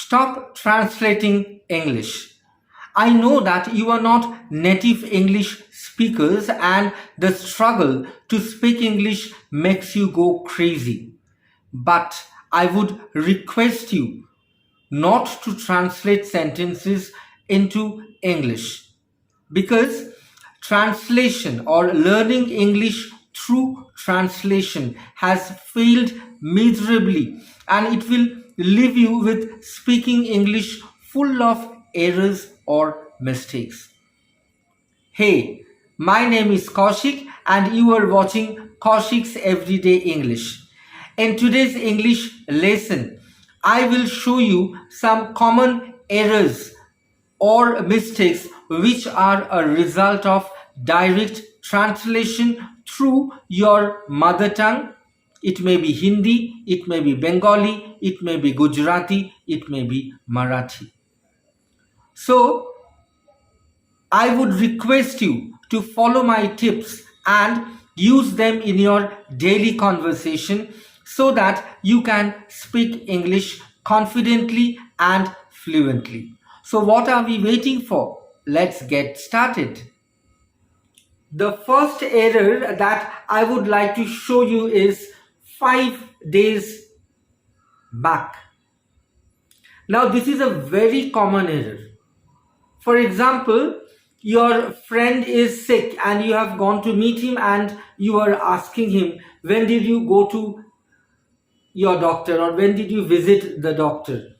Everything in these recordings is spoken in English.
Stop translating English. I know that you are not native English speakers and the struggle to speak English makes you go crazy. But I would request you not to translate sentences into English, because translation or learning English through translation has failed miserably, and it will leave you with speaking English full of errors or mistakes. Hey, my name is Kaushik and you are watching Kaushik's Everyday English. In today's English lesson, I will show you some common errors or mistakes which are a result of direct translation through your mother tongue. It may be Hindi, it may be Bengali, it may be Gujarati, it may be Marathi. So, I would request you to follow my tips and use them in your daily conversation so that you can speak English confidently and fluently. So what are we waiting for? Let's get started. The first error that I would like to show you is 5 days back. Now this is a very common error. For example, your friend is sick and you have gone to meet him and you are asking him, when did you go to your doctor or when did you visit the doctor?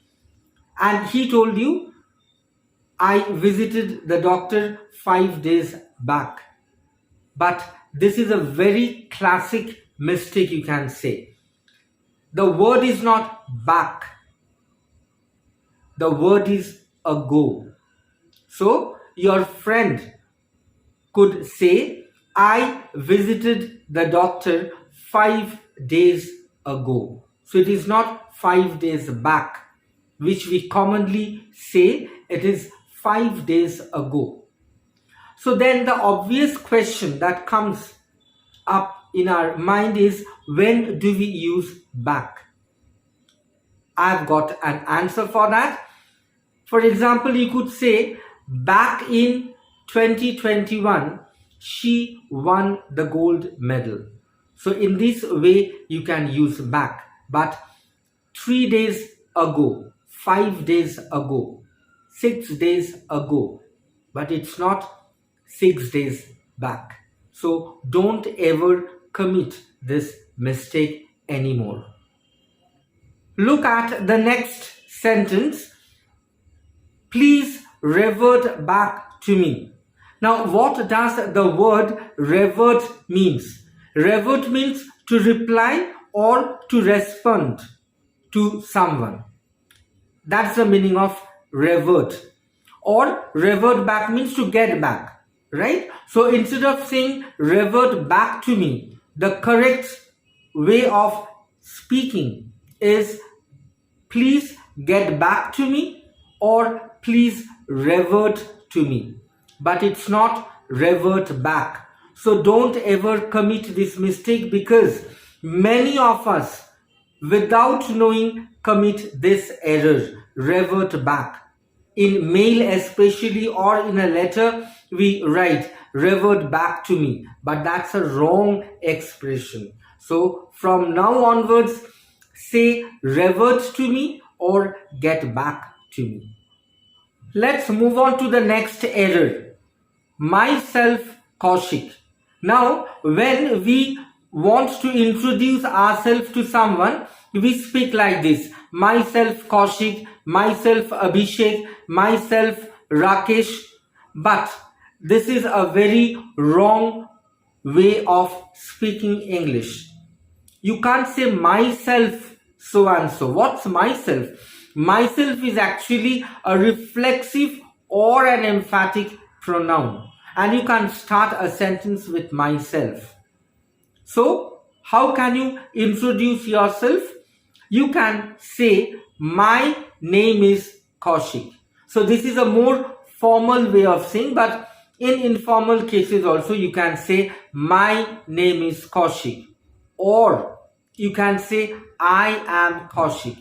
And he told you, I visited the doctor 5 days back. But this is a very classic mistake, you can say. The word is not back. The word is ago. So your friend could say, I visited the doctor 5 days ago. So it is not 5 days back, which we commonly say. It is 5 days ago. So then the obvious question that comes up in our mind is, when do we use back? I've got an answer for that. For example, you could say, back in 2021, she won the gold medal. So in this way, you can use back. But 3 days ago, 5 days ago, 6 days ago, but it's not 6 days back. So don't ever commit this mistake anymore. Look at the next sentence. Please revert back to me. Now, what does the word revert means? Revert means to reply or to respond to someone. That's the meaning of revert. Or revert back means to get back, right? So instead of saying revert back to me, the correct way of speaking is please get back to me or please revert to me. But it's not revert back. So don't ever commit this mistake, because many of us, without knowing, commit this error, revert back. In mail especially, or in a letter, we write revert back to me, but that's a wrong expression. So from now onwards, say revert to me or get back to me. Let's move on to the next error. Myself, Kaushik. Now, when we want to introduce ourselves to someone, we speak like this. Myself, Kaushik. Myself, Abhishek. Myself, Rakesh. But this is a very wrong way of speaking English. You can't say myself so and so. What's myself? Myself is actually a reflexive or an emphatic pronoun, and you can start a sentence with myself. So how can you introduce yourself? You can say my name is Kaushik. So this is a more formal way of saying, but in informal cases also you can say my name is Kaushik, or you can say I am Kaushik.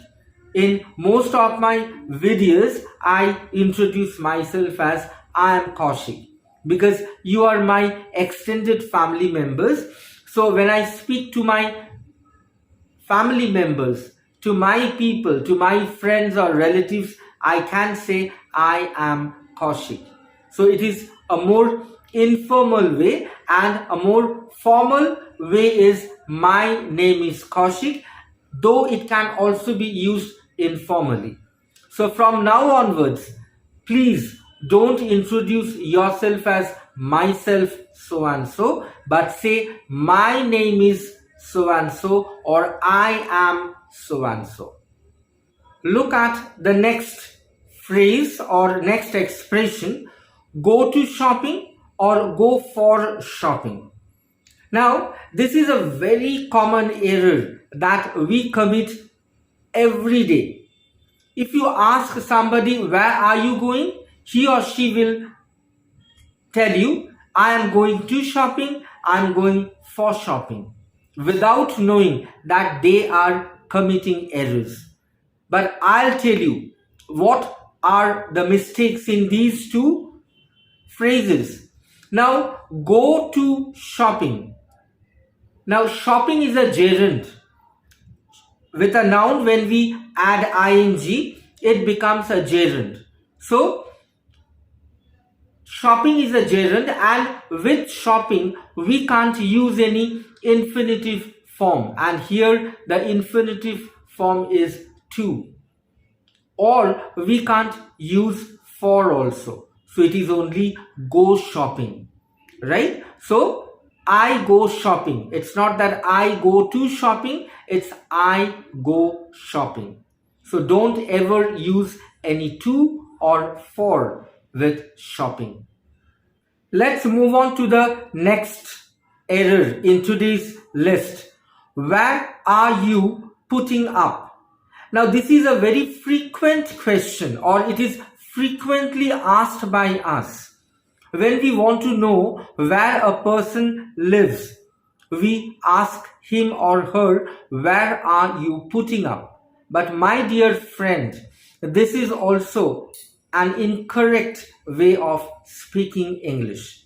In most of my videos, I introduce myself as I am Kaushik, because you are my extended family members. So when I speak to my family members, to my people, to my friends or relatives, I can say I am Kaushik. So it is a more informal way, and a more formal way is my name is Kaushik, though it can also be used informally. So from now onwards, please don't introduce yourself as myself so and so, but say my name is so and so, or I am so and so. Look at the next phrase or next expression, go to shopping or go for shopping. Now, this is a very common error that we commit every day. If you ask somebody, where are you going? He or she will tell you, I am going to shopping, I am going for shopping, without knowing that they are committing errors. But I'll tell you what are the mistakes in these two phrases. Now, go to shopping. Now, shopping is a gerund. With a noun, when we add ing, it becomes a gerund. So, shopping is a gerund, and with shopping, we can't use any infinitive form. And here, the infinitive form is to. Or we can't use for also. So, it is only go shopping. Right? So, I go shopping. It's not that I go to shopping, it's I go shopping. So don't ever use any to or for with shopping. Let's move on to the next error in today's list. Where are you putting up? Now this is a very frequent question, or it is frequently asked by us. When we want to know where a person lives, we ask him or her, where are you putting up? But my dear friend, this is also an incorrect way of speaking English.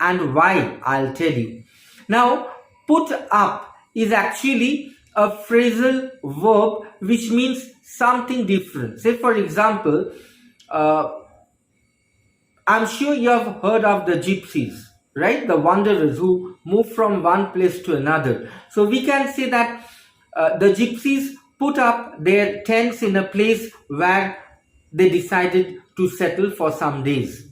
And why? I'll tell you. Now, put up is actually a phrasal verb which means something different. Say, for example, I'm sure you have heard of the gypsies, right? The wanderers who move from one place to another. So we can say that the gypsies put up their tents in a place where they decided to settle for some days.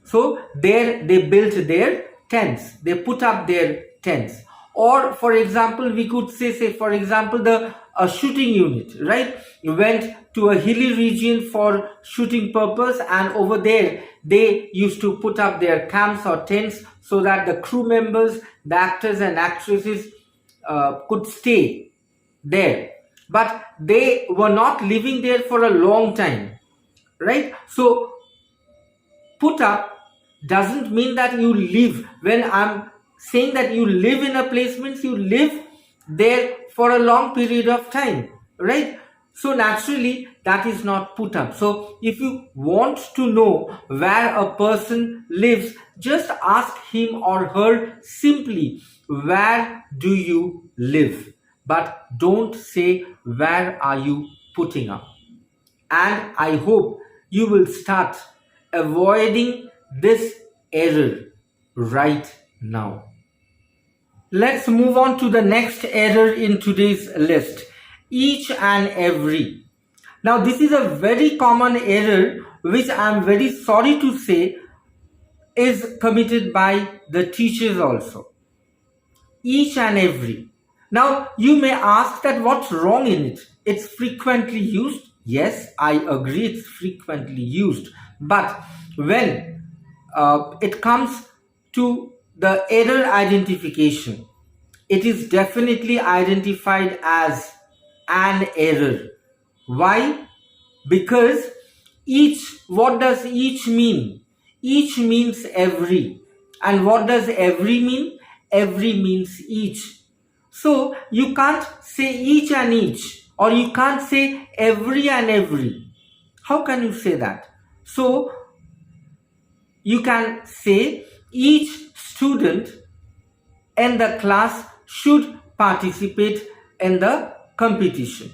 So there they built their tents. They put up their tents. Or for example, we could say for example, the shooting unit, right? Went to a hilly region for shooting purpose, and over there they used to put up their camps or tents so that the crew members, the actors and actresses could stay there. But they were not living there for a long time, right? So put up doesn't mean that you live. When I'm saying that you live in a place, means you live there for a long period of time, right? So naturally that is not put up. So if you want to know where a person lives, just ask him or her simply, where do you live? But don't say, where are you putting up? And I hope you will start avoiding this error right now. Let's move on to the next error in today's list. Each and every. Now this is a very common error which I am very sorry to say is committed by the teachers also. Each and every. Now you may ask that what's wrong in it? It's frequently used. Yes, I agree, it's frequently used. But when it comes to the error identification, it is definitely identified as an error. Why? Because each, what does each mean? Each means every. And what does every mean? Every means each. So you can't say each and each or you can't say every and every. How can you say that? So you can say each student in the class should participate in the competition,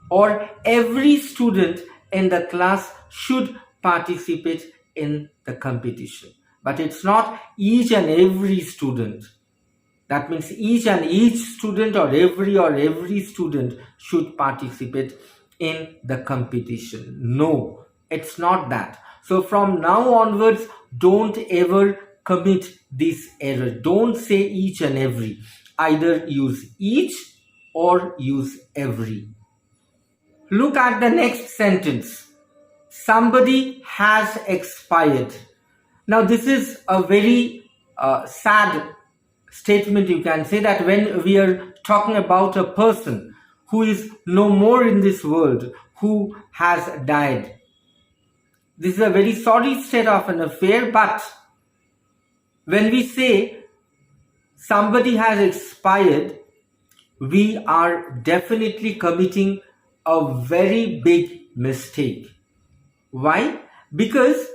or every student in the class should participate in the competition. But it's not each and every student. That means each student or every student should participate in the competition. No, it's not that. So from now onwards, don't ever commit this error. Don't say each and every. Either use each or use every. Look at the next sentence. Somebody has expired. Now this is a very sad statement. You can say that when we are talking about a person who is no more in this world, who has died. This is a very sorry state of an affair, but when we say somebody has expired, we are definitely committing a very big mistake. Why? Because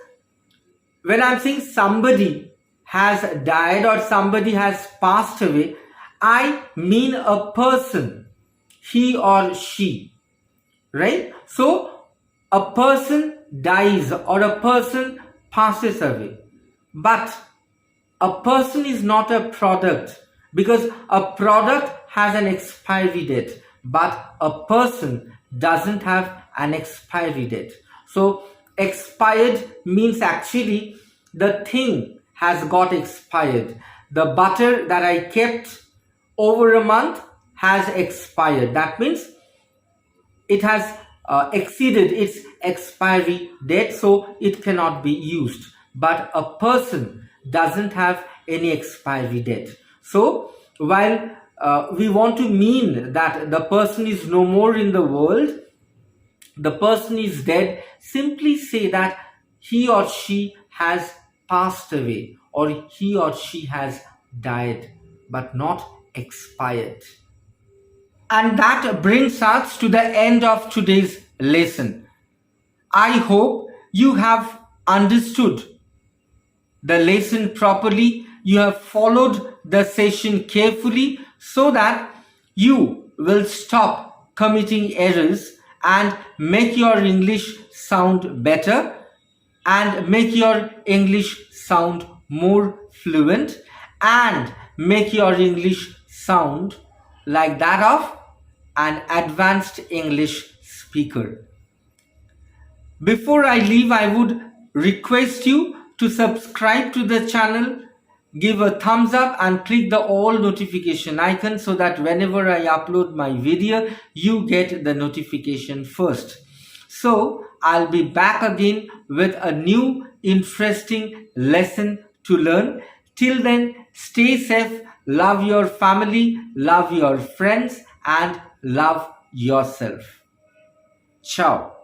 when I'm saying somebody has died or somebody has passed away, I mean a person, he or she, right? So a person dies or a person passes away, but a person is not a product, because a product has an expiry date, but a person doesn't have an expiry date. So expired means actually the thing has got expired. The butter that I kept over a month has expired. That means it has exceeded its expiry date, so it cannot be used. But a person doesn't have any expiry date. So while we want to mean that the person is no more in the world, the person is dead, simply say that he or she has passed away or he or she has died, but not expired. And that brings us to the end of today's lesson. I hope you have understood the lesson properly. You have followed the session carefully so that you will stop committing errors and make your English sound better and make your English sound more fluent and make your English sound like that of an advanced English speaker. Before I leave, I would request you to subscribe to the channel, give a thumbs up and click the all notification icon so that whenever I upload my video, you get the notification first. So I'll be back again with a new interesting lesson to learn. Till then, stay safe, love your family, love your friends and love yourself. Ciao.